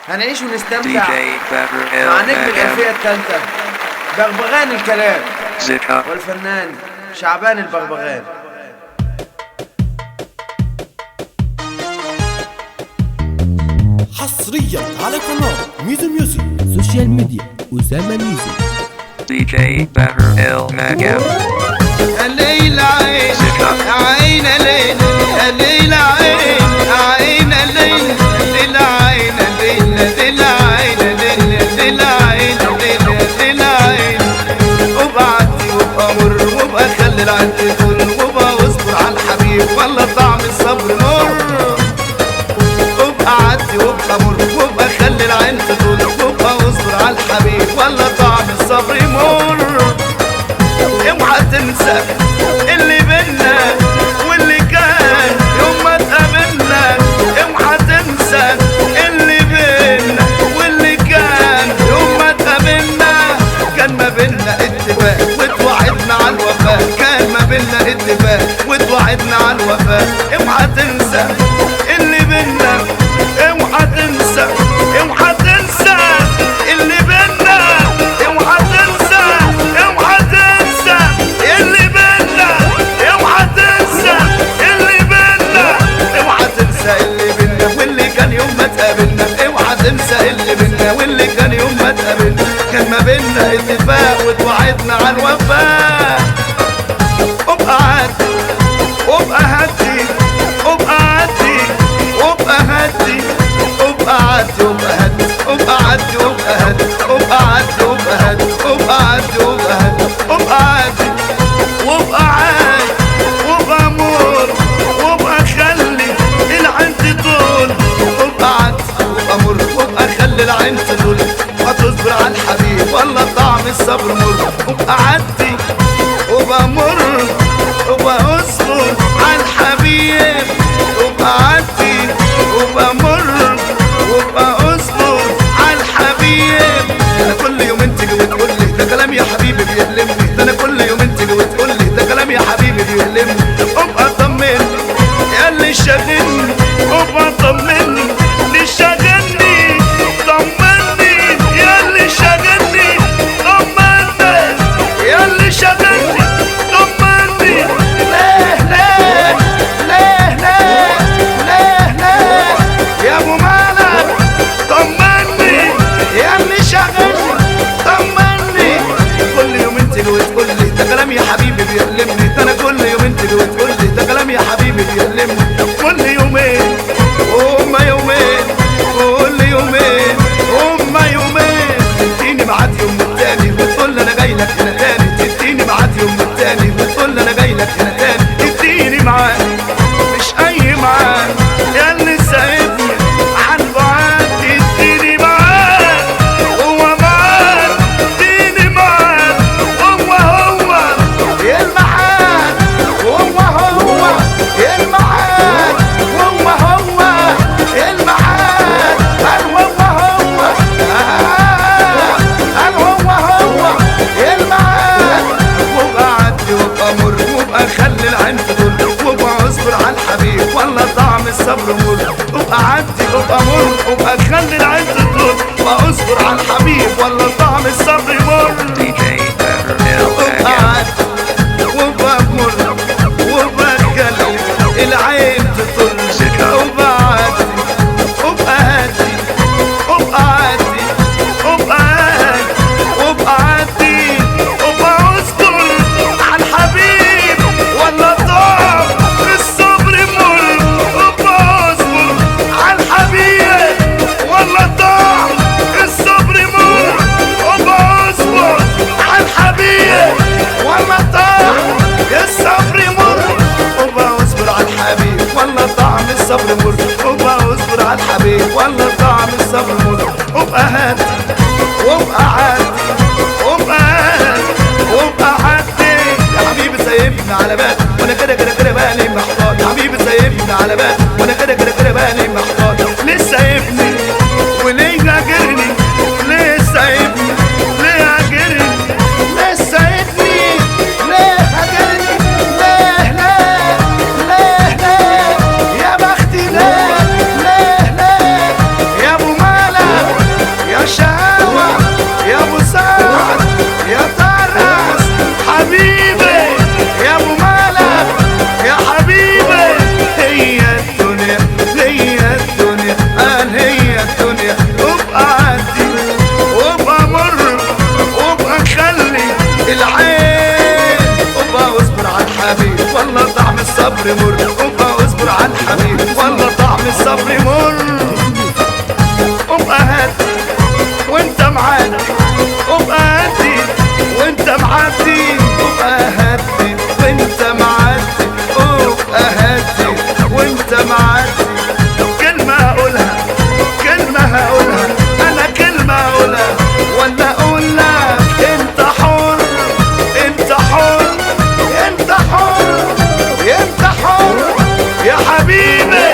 هنعيش ونستمتع مع نجم الألفية الثالثة بغبغان الكلام والفنان شعبان البغبغان. حصريا على قناة ميزو ميوزك سوشيال ميديا أسامة ميزو DJ Better El Magam. الليل عين عين الليل الليل عين عين الليل الليل عين الليل الليل عين الليل الليل عين الليل الليل عين وبعدي وبأمر وبأخلي العين تدور وبأصبر على الحبيب والله طعم الصبر مر. وبعدي وبأمر وبأخلي العين تدور وبأصبر على الحبيب والله طعم الصبر مر. اوعى تنسى اللي بينا واللي كان يوم ما اتقابلنا. اوعى تنسى اللي بينا واللي كان يوم ما اتقابلنا. كان ما بينا اتفاق واتوعدنا على الوفاء. كان ما بينا اتفاق واتوعدنا على الوفاء. اوعى تنسى اللي بينا. اوعى تنسى اوعى تنسى اللي بينا. اوعى تنسى اوعى تنسى اللي بينا. اوعى تنسى اللي بينا. اوعى تنسى اللي بينا واللي كان يوم ما اتقابلنا. اوعى تنسى اللي بينا واللي كان يوم ما اتقابلنا. كان ما بينا اتفاق واتوعدنا على الوفاء. ابقى عدي وابقى هدي وابقى عدي وابقى هدي وابقى عدي وابقى هدي وابقى عدي وابقى هدي وابقى عدي وابقى هدي وابقى عدي وابقى هدي وابقى عدي وابقى عادي وابقى امور وابقى خلي العين تطول. وابقى عدي وابقى امور وابقى خلي العين تطول. هتصبر على الحبيب والله طعم الصبر مر. وابقى عدي وابقى مر وابقى اصبر على الحبيب. وابقى عدي وابقى مر وابقى اصبر على الحبيب. انا كل يوم تيجي وتقول لي ده كلام يا حبيبي بيألمني. ده انا كل يوم تيجي وتقول لي ده كلام يا حبيبي بيألمني. ابقى طمني يا اللي شاغلني. ابقى طمني اللي شاغلني. طمني يا اللي شاغلني. طمني يا اللي شاغلني. طمني ليه ليه ليه ليه ليه ليه يا ابو مالك. طمني يا اللي شاغلني. طمني كل يوم تيجي وتقول لي ده كلام يا حبيبي بيألمني. ده انا كل يوم تيجي وتقول لي ده كلام يا حبيبي بيألمني. كل يومين هما يومين كل يومين هما يومين. تديني ميعاد يوم التاني وتقول لي انا جاي لك هنا تاني. تديني ميعاد يوم التاني وتقول لي انا جاي لك هنا تاني. تديني ميعاد مش اي ميعاد يا اللي سايبني عن بعاد. تديني ميعاد هو ميعاد. تديني ميعاد هو الميعاد. هو الميعاد هو الميعاد. قال هو الميعاد. وابقى عدي وابقى مر وابقى خلي العين تدل وابقى اصبر على الحبيب والله طعم الصبر مر. وابقى عدي وابقى مر وابقى خلي العين تدل وابقى اصبر على الحبيب والله طعم الصبر مر. DJ Better El وابقى Magam. عدي وابقى مر وابقى خلي العين تطل. وابقى عدي وابقى هادي وابقى عدي وابقى هادي وابقى عدي وابقى اصبر على الحبيب والله طعم الصبر مر. وابقى اصبر على الحبيب والله طعم الصبر مر. وابقى اصبر على الحبيب والله طعم الصبر مر. وابقى اصبر على الحبيب والله طعم الصبر مر. وابقى اصبر على الحبيب والله طعم الصبر مر. وابقى هادي وابقى عادي وابقى هادي وابقى عادي. يا حبيبي سايبني على بالي وانا كده كده كده بالي محتار. يا حبيبي سايبني على بالي وانا كده كده كده بالي محتار. ليه سايبني وليه هاجرني. ليه سايبني ليه هاجرني. ليه سايبني ليه هاجرني. ليه ليه ليه ليه يا بختي. ليه ليه ليه يا ابو مالك. معانا وابقى هدي وانت معدي وابقى هدي وانت معدي وابقى هدي وانت معدي كلمة هقولها كلمة هقولها انا كلمة هقولها ولا اقول لك انت حر انت حر انت حر انت حر يا حبيبي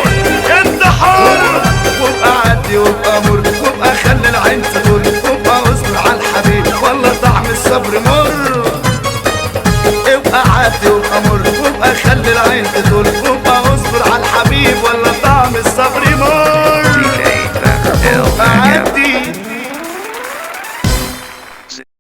انت حر وابقى عدي وابقى مر وابقى خلي العين تدور وابقى اصبر على الحبيب والله طعم الصبر مر ابقى عدي وابقى مر وابقى خلي